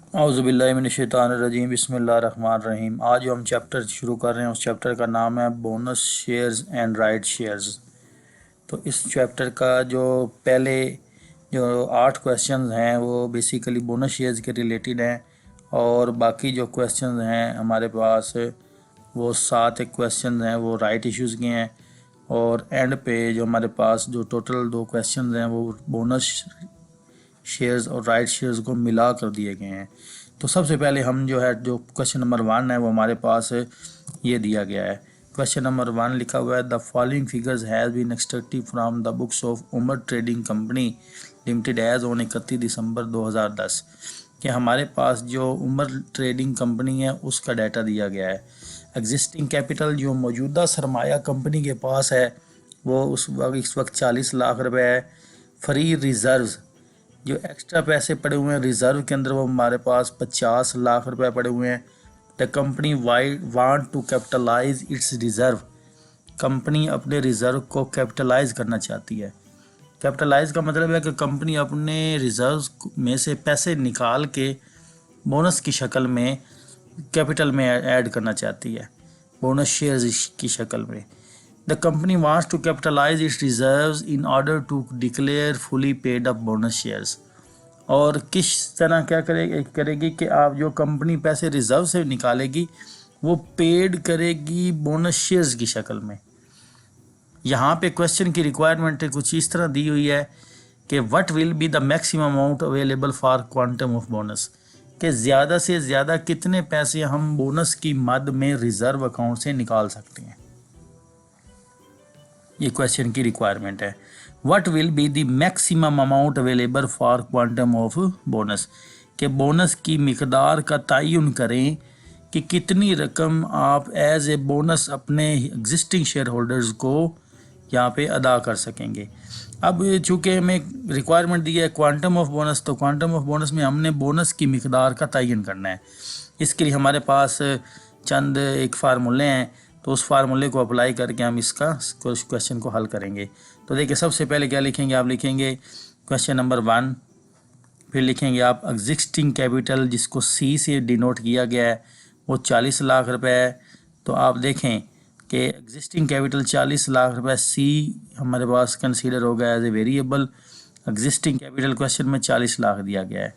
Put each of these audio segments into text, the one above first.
औज़ुबिल्लाहिमिनश्शैतानिर्रजीम बिस्मिल्लाहिर्रहमानिर्रहीम। आज जो हम चैप्टर शुरू कर रहे हैं उस चैप्टर का नाम है bonus shares and right shares. तो इस चैप्टर का जो पहले जो 8 क्वेश्चंस हैं वो बेसिकली बोनस शेयर्स के रिलेटेड हैं, और बाकी जो क्वेश्चंस हैं हमारे पास वो 7 क्वेश्चंस हैं वो राइट इश्यूज़ के हैं, और एंड पे जो हमारे पास जो टोटल 2 क्वेश्चंस हैं वो बोनस शेयर्स और राइट शेयर्स को मिला कर दिए गए हैं। तो सबसे पहले हम जो क्वेश्चन नंबर 1 है वो हमारे पास ये दिया गया है। क्वेश्चन नंबर 1 लिखा हुआ है the following figures has been extracted from the books of Umar trading company limited as on 31 December 2010। कि हमारे पास जो उमर ट्रेडिंग कंपनी है उसका डाटा दिया गया है। एग्जिस्टिंग कैपिटल जो मौजूदा सरमाया कंपनी के पास है वो इस वक्त 40 लाख रुपए है। फ्री रिजर्व्स जो एक्स्ट्रा पैसे पड़े हुए हैं रिज़र्व के अंदर वो हमारे पास 50 लाख रुपए पड़े हुए हैं। The company want to capitalise its reserve. Company अपने रिज़र्व को कैपिटलाइज करना चाहती है। कैपिटलाइज का मतलब है कि कंपनी अपने रिज़र्व में से पैसे निकाल के बोनस की शक्ल में कैपिटल में ऐड करना चाहती है, बोनस शेयर्स की शक्ल में। The company wants to capitalise its reserves in order to declare fully paid up bonus shares. और किस तरह क्या करेगी कि आप जो कंपनी पैसे रिजर्व से निकालेगी वो पेड करेगी बोनस शेयर्स की शक्ल में। यहाँ पे क्वेश्चन की रिक्वायरमेंट कुछ इस तरह दी हुई है कि what will be the maximum amount available for quantum of bonus, कि ज़्यादा से ज़्यादा कितने पैसे हम बोनस की मद में रिजर्व अकाउंट से निकाल सकते हैं। ये क्वेश्चन की रिक्वायरमेंट है। What will be the maximum amount available for quantum of bonus, के बोनस की मिकदार का तयन करें कि कितनी रकम आप एज ए बोनस अपने एग्जिस्टिंग शेयर होल्डर्स को यहाँ पे अदा कर सकेंगे। अब चूँकि हमें रिक्वायरमेंट दी है क्वांटम ऑफ बोनस, तो क्वांटम ऑफ बोनस में हमने बोनस की मिकदार का तयन करना है। इसके लिए हमारे पास चंद एक फार्मूले हैं, तो उस फार्मूले को अप्लाई करके हम इसका क्वेश्चन को हल करेंगे। तो देखिए सबसे पहले क्या लिखेंगे, आप लिखेंगे क्वेश्चन नंबर 1, फिर लिखेंगे आप एग्जिस्टिंग कैपिटल जिसको सी से डिनोट किया गया है वो 40 लाख रुपए है। तो आप देखें कि एग्जिस्टिंग कैपिटल 40 लाख रुपए, सी हमारे पास कंसीडर हो गया as a variable. Existing capital question में 40 लाख दिया गया है,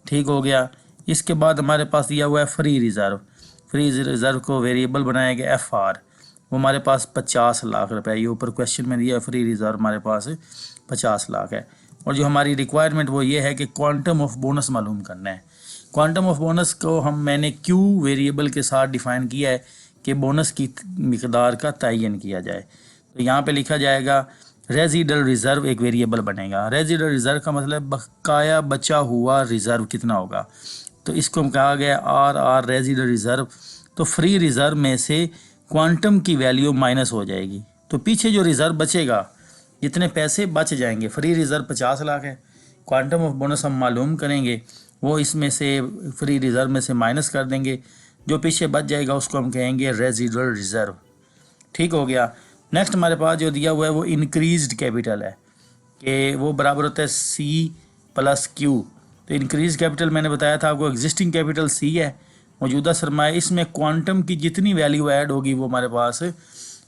ठीक हो गया। इसके बाद हमारे पास दिया हुआ है फ्री रिज़र्व। फ्री रिज़र्व को वेरिएबल बनाया गया FR, वो हमारे पास 50 लाख रुपए। ये ऊपर क्वेश्चन में दिया फ्री रिज़र्व हमारे पास 50 लाख है। और जो हमारी रिक्वायरमेंट वो ये है कि क्वांटम ऑफ बोनस मालूम करना है। क्वांटम ऑफ बोनस को मैंने क्यू वेरिएबल के साथ डिफ़ाइन किया है कि बोनस की मिकदार का तयन किया जाए। तो यहाँ पे लिखा जाएगा रेजिडल रिज़र्व एक वेरिएबल बनेगा। रेजिडल रिज़र्व का मतलब बकाया बचा हुआ रिज़र्व कितना होगा, तो इसको कहा गया RR रेजिडल रिज़र्व। तो फ्री रिज़र्व में से क्वांटम की वैल्यू माइनस हो जाएगी, तो पीछे जो रिज़र्व बचेगा जितने पैसे बच जाएंगे, फ्री रिज़र्व 50 लाख है, क्वांटम ऑफ बोनस हम मालूम करेंगे वो इसमें से फ्री रिज़र्व में से माइनस कर देंगे, जो पीछे बच जाएगा उसको हम कहेंगे रेजिडल रिज़र्व, ठीक हो गया। नेक्स्ट हमारे पास जो दिया हुआ है वो इंक्रीज्ड कैपिटल है कि वो बराबर होता है C + Q। तो इंक्रीज कैपिटल मैंने बताया था आपको, एग्जिस्टिंग कैपिटल C है मौजूदा सरमाया, इसमें क्वांटम की जितनी वैल्यू ऐड होगी वो हमारे पास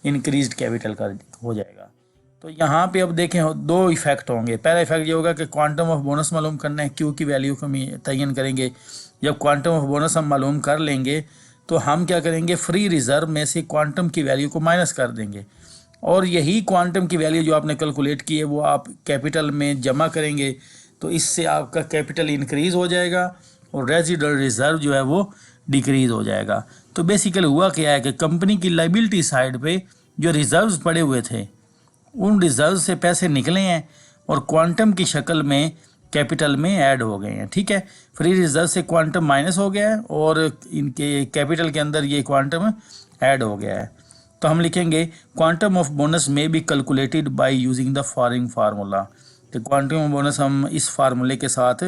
इंक्रीज्ड कैपिटल का हो जाएगा। तो यहाँ पे अब देखें 2 इफेक्ट होंगे। पहला इफेक्ट ये होगा कि क्वांटम ऑफ बोनस मालूम करना है, Q की वैल्यू को हम तयन करेंगे। जब क्वांटम ऑफ बोनस हम मालूम कर लेंगे तो हम क्या करेंगे, फ्री रिज़र्व में से क्वांटम की वैल्यू को माइनस कर देंगे, और यही क्वांटम की वैल्यू जो आपने कैलकुलेट की है वो आप कैपिटल में जमा करेंगे, तो इससे आपका कैपिटल इंक्रीज़ हो जाएगा और रेजिडल रिज़र्व जो है वो डिक्रीज़ हो जाएगा। तो बेसिकली हुआ क्या है कि कंपनी की लाइबिलिटी साइड पे जो रिज़र्व्स पड़े हुए थे उन रिज़र्व से पैसे निकले हैं और क्वांटम की शक्ल में कैपिटल में ऐड हो गए हैं, ठीक है। फ्री रिज़र्व से क्वांटम माइनस हो गया है और इनके कैपिटल के अंदर ये क्वांटम ऐड हो गया है। तो हम लिखेंगे क्वांटम ऑफ बोनस में be calculated by using the following formula. तो क्वांटम ऑफ बोनस हम इस फार्मूले के साथ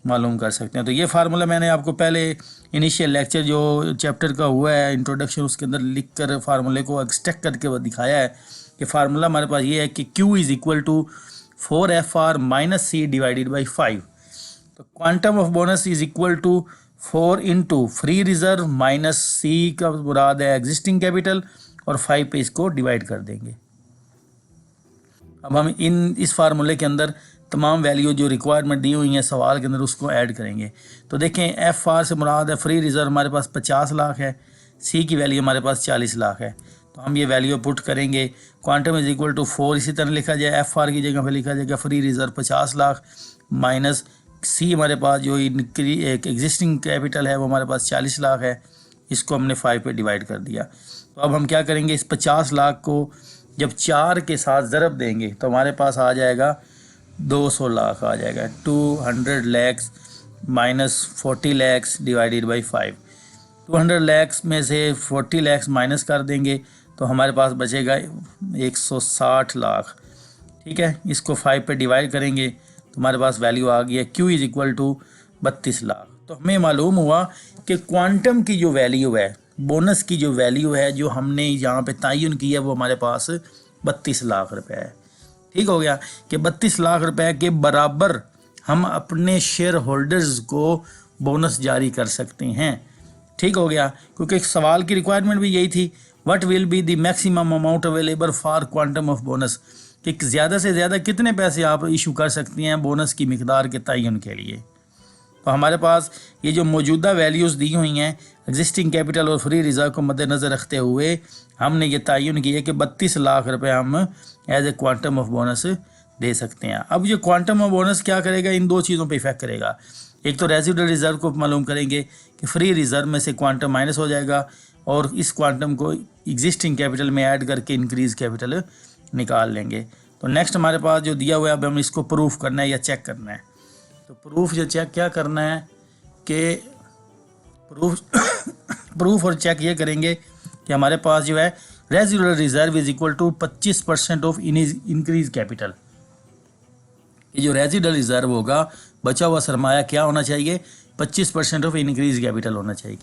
मालूम कर सकते हैं। तो ये फार्मूला मैंने आपको पहले इनिशियल लेक्चर जो चैप्टर का हुआ है इंट्रोडक्शन, उसके अंदर लिख कर फार्मूले को एक्सट्रैक्ट करके वो दिखाया है कि फार्मूला हमारे पास ये है कि Q = 4FR - C / 5। तो quantum of bonus is equal to 4 into free reserve minus C का मुराद है एग्जिस्टिंग कैपिटल और 5 पे इसको डिवाइड कर देंगे। अब हम इस फार्मूले के अंदर तमाम वैल्यू जो रिक्वायरमेंट दी हुई हैं सवाल के अंदर उसको ऐड करेंगे। तो देखें एफ आर से मुराद है फ्री रिजर्व हमारे पास 50 लाख है, सी की वैल्यू हमारे पास 40 लाख है। तो हम ये वैल्यू पुट करेंगे, क्वांटम इज इक्वल टू 4 इसी तरह लिखा जाए, एफ आर की जगह पे लिखा जाएगा फ्री रिजर्व 50 लाख माइनस सी हमारे पास जो एक एग्जिस्टिंग कैपिटल है वो हमारे पास 40 लाख है, इसको हमने 5 पे डिवाइड कर दिया। तो अब हम क्या करेंगे, इस 50 लाख को जब 4 के साथ ज़रब देंगे तो हमारे पास आ जाएगा 200 लाख आ जाएगा, 200 lakhs minus 40 lakhs divided by 5। 200 lakhs में से 40 लैक्स माइनस कर देंगे तो हमारे पास बचेगा 160 लाख। ठीक है, इसको 5 पे डिवाइड करेंगे तो हमारे पास वैल्यू आ गई है Q is equal to 32 lakh. तो हमें मालूम हुआ कि क्वांटम की जो वैल्यू है, बोनस की जो वैल्यू है जो हमने यहाँ पे तयन की है वो हमारे पास 32 लाख रुपए है। ठीक हो गया कि 32 लाख रुपए के बराबर हम अपने शेयर होल्डर्स को बोनस जारी कर सकते हैं। ठीक हो गया, क्योंकि सवाल की रिक्वायरमेंट भी यही थी, what will be the maximum amount available for quantum of bonus, कि ज़्यादा से ज़्यादा कितने पैसे आप इशू कर सकती हैं बोनस की मिकदार के तयन के लिए। तो हमारे पास ये जो मौजूदा वैल्यूज़ दी हुई हैं एग्जिस्टिंग कैपिटल और फ्री रिजर्व को मद्देनज़र रखते हुए हमने ये तयन किया कि 32 लाख रुपए हम as a quantum of bonus दे सकते हैं। अब ये क्वांटम ऑफ बोनस क्या करेगा, इन दो चीज़ों पे इफेक्ट करेगा। एक तो रेजिडुअल रिजर्व को मालूम करेंगे कि फ्री रिजर्व में से क्वांटम माइनस हो जाएगा और इस क्वांटम को एग्जिस्टिंग कैपिटल में ऐड करके इंक्रीज कैपिटल निकाल लेंगे। तो नेक्स्ट हमारे पास जो दिया हुआ है अब हम इसको प्रूफ करना है या चेक करना है। तो प्रूफ या चेक क्या करना है कि प्रूफ और चेक ये करेंगे कि हमारे पास जो है residual reserve is equal to 25% of increase capital. ये जो रेजिडुअल रिजर्व होगा बचा हुआ सरमाया क्या होना चाहिए, 25% ऑफ इंक्रीज कैपिटल होना चाहिए।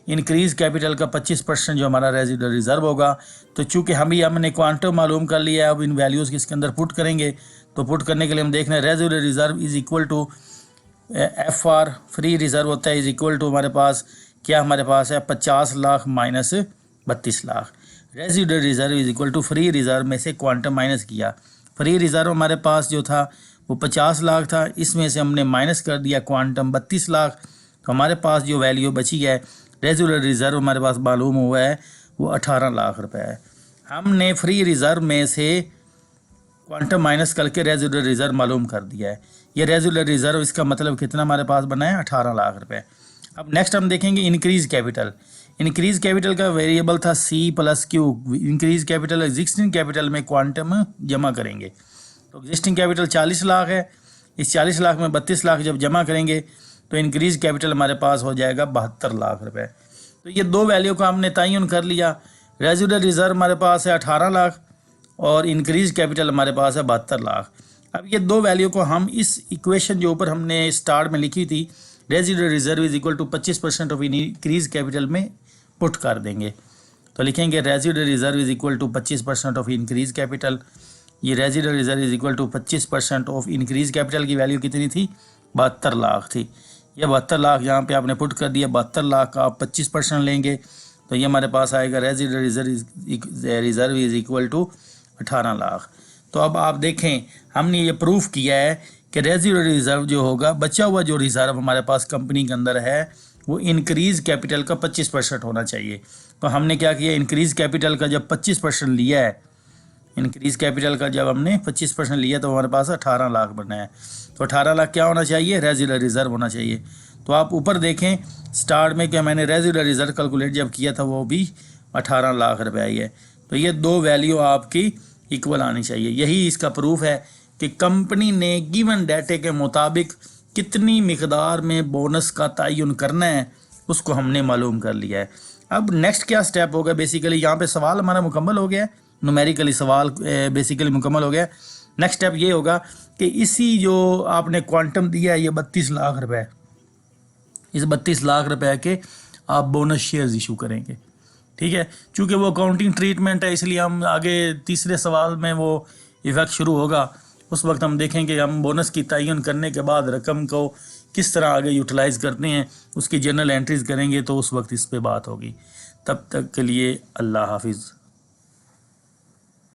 इंक्रीज कैपिटल का 25% जो हमारा रेजिडुअल रिजर्व होगा। तो चूंकि हमने क्वांटम मालूम कर लिया है, अब इन वैल्यूज़ इसके अंदर पुट करेंगे। तो पुट करने के लिए हम देख रहे हैं residual reserve is equal to F R free reserve होता है इज इक्वल टू हमारे पास क्या हमारे पास है 50 lakh minus 32 lakh. Residual reserve is equal to free reserve में से क्वांटम माइनस किया। फ्री रिजर्व हमारे पास जो था वो 50 लाख था, इसमें से हमने माइनस कर दिया क्वांटम 32 लाख। तो हमारे पास जो वैल्यू बची है रेजुलर रिज़र्व हमारे पास मालूम हुआ है वो 18 लाख रुपए है। हमने फ्री रिज़र्व में से क्वांटम माइनस करके रेजुलर रिज़र्व मालूम कर दिया है। ये रेजुलर रिज़र्व इसका मतलब कितना हमारे पास बना है 18 लाख रुपए। अब नेक्स्ट हम देखेंगे इंक्रीज कैपिटल। इंक्रीज कैपिटल का वेरिएबल था C plus Q। Increase capital existing capital में क्वांटम जमा करेंगे। तो एग्जिस्टिंग कैपिटल 40 लाख है, इस 40 लाख में 32 लाख जब जमा करेंगे तो इंक्रीज कैपिटल हमारे पास हो जाएगा 72 लाख रुपए। तो ये दो वैल्यू का हमने तयन कर लिया। रेजुलर रिजर्व हमारे पास है 18 लाख और इंक्रीज कैपिटल हमारे पास है 72 लाख। अब ये दो वैल्यू को हम इस इक्वेशन जो ऊपर हमने स्टार्ट में लिखी थी regular reserve is equal to 25% of increase capital में पुट कर देंगे। तो लिखेंगे regular reserve is equal to 25% of increase capital. ये residual reserve is equal to 25% of increase capital की वैल्यू कितनी थी 72 लाख थी। ये 72 लाख यहाँ पे आपने पुट कर दिया। 72 लाख का आप 25% लेंगे तो ये हमारे पास आएगा residual reserve is equal to 18 lakh. तो अब आप देखें हमने ये प्रूफ किया है कि रेजिडुअल रिजर्व जो होगा बचा हुआ जो रिजर्व हमारे पास कंपनी के अंदर है वो इंक्रीज कैपिटल का 25% होना चाहिए। तो हमने क्या किया, इंक्रीज कैपिटल का जब 25% लिया है, इंक्रीज कैपिटल का जब हमने 25% लिया तो हमारे पास 18 लाख बना है। तो 18 लाख क्या होना चाहिए, रेजुलर रिजर्व होना चाहिए। तो आप ऊपर देखें स्टार्ट में क्या मैंने रेजुलर रिजर्व कैलकुलेट जब किया था वो भी 18 लाख रुपए आई है। तो ये दो वैल्यू आपकी इक्वल आनी चाहिए। यही इसका प्रूफ है कि कंपनी ने गिवन डाटे के मुताबिक कितनी मिकदार में बोनस का तयन करना है उसको हमने मालूम कर लिया है। अब नेक्स्ट क्या स्टेप होगा, बेसिकली यहाँ पे सवाल हमारा मुकम्मल हो गया है, न्यूमेरिकली सवाल बेसिकली मुकम्मल हो गया। नेक्स्ट स्टेप ये होगा कि इसी जो आपने क्वांटम दिया है ये 32 लाख रुपए, इस 32 लाख रुपए के आप बोनस शेयर्स इशू करेंगे। ठीक है, चूँकि वो अकाउंटिंग ट्रीटमेंट है इसलिए हम आगे तीसरे सवाल में वो इफेक्ट शुरू होगा। उस वक्त हम देखेंगे हम बोनस की तयन करने के बाद रकम को किस तरह आगे यूटिलाइज़ करते हैं उसकी जर्नल एंट्रीज करेंगे तो उस वक्त इस पे बात होगी। तब तक के लिए अल्लाह हाफिज़।